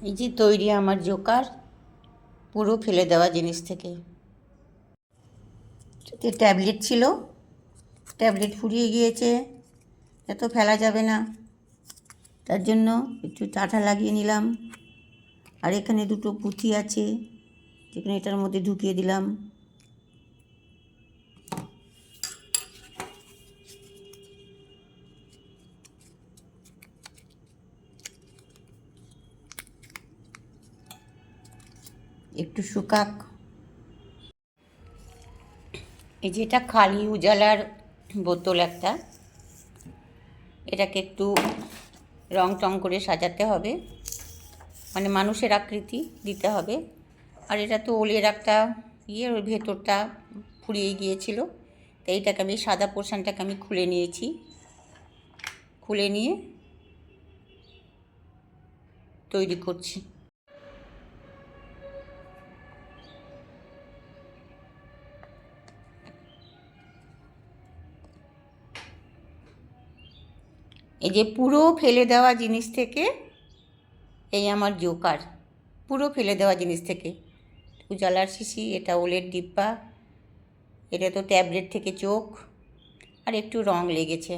এই যে তৈরি আমার জোকার, পুরো ফেলে দেওয়া জিনিস থেকে। এতে ট্যাবলেট ছিল, ট্যাবলেট ফুরিয়ে গিয়েছে, এত ফেলা যাবে না, তার জন্য একটু চাটা লাগিয়ে নিলাম। আর এখানে দুটো পুঁথি আছে, যেখানে এটার মধ্যে ঢুকিয়ে দিলাম। একটু শুকাক। এই যে এটা খালি উজালার বোতল একটা, এটাকে একটু রং টং করে সাজাতে হবে, মানে মানুষের আকৃতি দিতে হবে। আর এটা তো ওলের একটা ওর ভেতরটা ফুরিয়ে গিয়েছিল, তো এইটাকে আমি সাদা পোর্শনটাকে আমি খুলে নিয়েছি। খুলে নিয়ে তৈরি করছি। এই যে পুরো ফেলে দেওয়া জিনিস থেকে এই আমার জোকার, পুরো ফেলে দেওয়া জিনিস থেকে। উজালার শিশি, এটা ওলের ডিব্বা, এটা তো ট্যাবলেট থেকে চোখ, আর একটু রং লেগেছে।